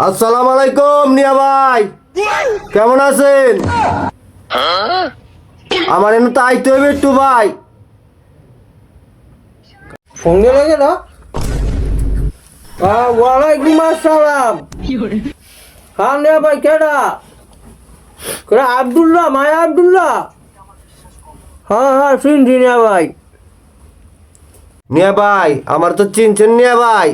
আসসালামু আলাইকুম নিয়া ভাই, কেমন আছেন? আমার এনে তো আইতে হবে একটু ভাই। ফোন গেলে কেন? ওয়ালাইকুম আসসালাম। হ্যাঁ নিয়া ভাই, কেডা? আব্দুল্লাহ, মায়া আব্দুল্লাহ। হ্যাঁ শুনছি নিয়া ভাই। নিয়া ভাই আমার তো চিনছেন নিয়া ভাই?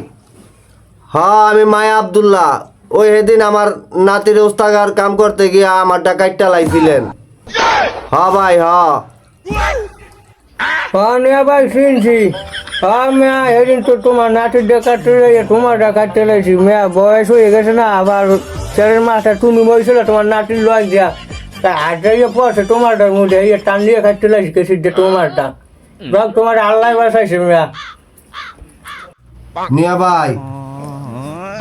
হ্যাঁ আমি মায়া আব্দুল্লাহ। ওই সেদিন আমার নাতির ওস্তাগার কাম করতে গিয়ে আমার ডাকাইটটা লাইছিলেন। হ্যাঁ ভাই হ্যাঁ। হ্যাঁ নিয়া ভাই শুনছি। হ্যাঁ মেয়া সেদিন তো তোমার নাতির ডাকাতে তোমার ডাকাতে লাইছি। মেয়া বয়স হয়ে গেছে না, আবার ছেলের মাথা তুমি বলছিল তোমার নাতির লয় দিয়া তা হাত দিয়ে পড়ছে তোমারটার মধ্যে টান দিয়ে খাইতে লাইছি কেসির যে তোমারটা তোমার আল্লাহ বাসাইছে মেয়া। নিয়া ভাই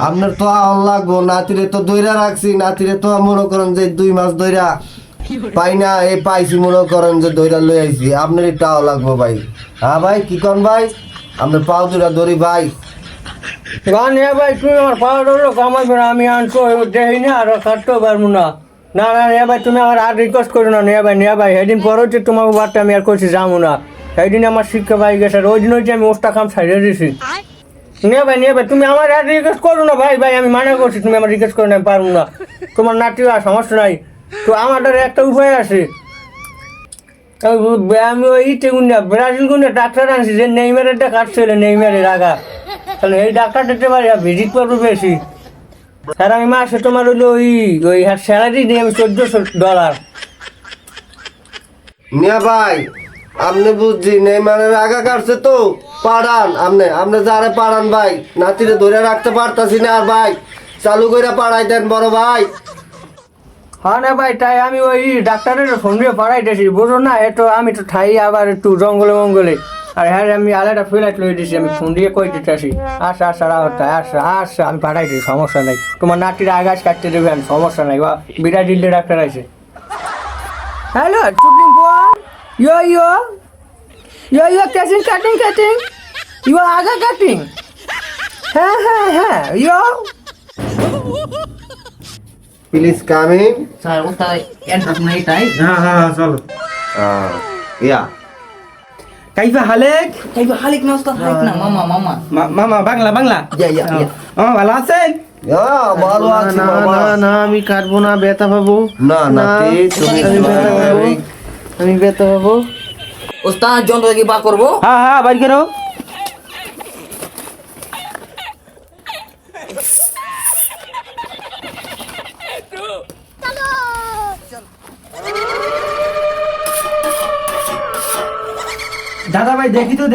আপনার তো আওয়াজ লাগবো, নাতিরে তো দইরা রাখছি, নাতিরে তো মনে করেন যে 2 মাস দইরা পাই না, এই পাইছি মনে করেন যে দইরা লই আইছি, আপনার একটু আওয়াজ লাগবো ভাই। হ্যাঁ ভাই কি কন ভাই, আপনার পাও দুরা ধরি ভাই। গান হ্যাঁ ভাই, তুমি আমার পাওয়ার হলো কামাইবে না, আমি আনছো দেখি না আর কাটতেও পারবো না। না না নিয়া ভাই, তুমি আমার আর রিকোয়েস্ট করো না নিয়া ভাই। নিয়া ভাই সেদিন পর হচ্ছে তোমার বারটা আমি আর করছি যাবো না, সেদিন আমার শিক্ষা পাই গেছে, ওই দিন হচ্ছে আমি ওস্তা কাম ছাড়িয়ে দিয়েছি। নিয়া ভাই তুমি আমার আর রিকোয়েস্ট করো না ভাই। ভাই আমি মানা করছি, তুমি আমার রিকোয়েস্ট করো না, আমি পারবো না। তোমার নাতি আর সমস্যা নাই, তো আমার একটা উপায় আছে। আমি ওই ইটে গুন্ডা ব্রাজিল গুন্ডা ডাক্তার আনছি, যে নেইমারেরটা কাটছিল, নেইমারের আগা, তাহলে এই ডাক্তার দিতে পারি ভিজিট করবো বেশি। স্যার আমি মাসে তোমার হইলো ওই স্যালারি দিই আমি $1400। নিয়া ভাই আপনি বুঝছি নেইমারের আগা কাটছে তো পাড়ান, আপনি যারে পাড়ান ভাই, নাতিরে ধরে রাখতে পারতাছি না আর ভাই, চালু করে পাড়াই দেন বড় ভাই। হ্যাঁ না ভাই, তাই আমি ওই ডাক্তারের ফোন দিয়ে পড়াইতেছি, বুঝো না এতো আমি তো ঠাই আবার একটু জঙ্গলে মঙ্গলে, আর হ্যাঁ আমি আলাদা ফ্লাইট লই দিছি, আমি ফোন দিয়ে কই দিতেছি। আচ্ছা রাহতায়, আচ্ছা আমি পাঠাইছি, সমস্যা নাই। তোমার নাতির আগাছ কাটতে দেবেন, সমস্যা নাই। বা বিরাট দিল্লি ডাক্তার আছে। হ্যালো চুপিং ফোন, ইয়ো কাটিং ইউ আগা কাটিং। হ্যাঁ ইয়ো প্লিজ কামিং। স্যার ওটা এন্ট্রাস নাই তাই হ্যাঁ চলো। ইয়া কাইফা হালেক? তাইবা হালিক না ওস্তাদ, হালিক না মামা মামা মামা বাংলা ইয়া মামা ভালো আছেন? ভালো আছি বাবা। না আমি কাটবো না, ব্যথা পাবো। না নাতি তুমি আমি ব্যথা পাবো। ওস্তাদ যন্ত্র কি বার করবো? হ্যাঁ বাড়ি করো। দাদা ভাই দেখি তো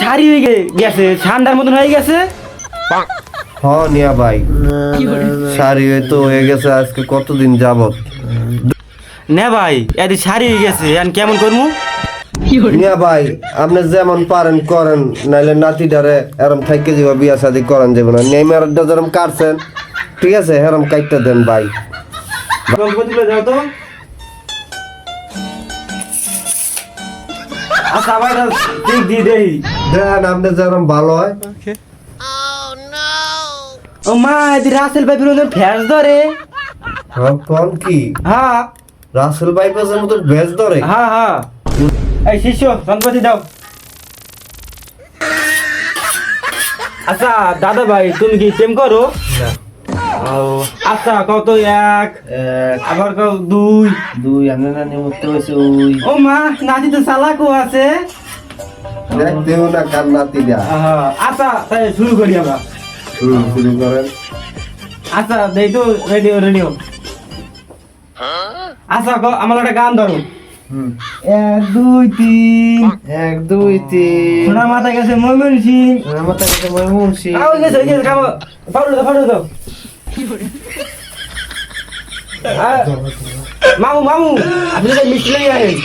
শাড়ি হয়ে গেছে, ঠান্ডার মতন হয়ে গেছে। হ্যাঁ নিয়া ভাই শাড়ি তো হয়ে গেছে আজকে কতদিন যাবত। না ভাই এদি শাড়ি হয়ে গেছে, কেমন করবো? নিয়া ভাই আপনি যেমন পারেন করেন, নাইলে নাতিটারে এরম থাইকে যাবা, বিয়া শাদি করেন যাবে না। নেইমারটা যেরম কাটছেন ঠিক আছে, হেরম কাটতে দেন ভাই। যাও তো। আচ্ছা আবার ঠিক দিয়ে দেই দেন আপনি যেরম ভালো হয়। ও মা এদি রাসেল ভাই ফিরে ফ্যাস ধরে। হ্যাঁ কোন কি হ্যাঁ রাসেল বাইপাসের মতো ভেজ ধরে? হ্যাঁ এই শিষ্য সম্পত্তি দাও। আচ্ছা দাদা ভাই তুমি কি প্রেম করো? ও আচ্ছা কত? এক আবার কও দুই আমি না নিমুক্ত হয়েছে ওই ও মা নাতি তো চালাকও আছে। দেখতেও না কার নাতি যা। আচ্ছা তাই শুরু করি আমরা। শুরু করেন। আচ্ছা দেই তো রেডিও। আচ্ছা আমার একটা গান ধরো। 1 2 3 1 2 3 সোনা মাথা গেছে ময়মনসিং। আমার কাছে ময়মনসিং। গেছে খাবো ফাড়ো দাও। মামু আপনি তো মিষ্টি লেগে আছেন।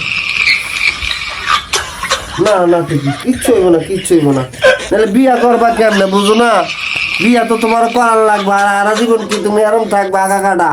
না কিচ্ছু হইব না নাহলে বিয়া করবা কেমনে বুঝো না? বিয়া তো তোমার করার লাগবে, আর সারা জীবন কি তুমি এরম থাকবে আগা কাটা?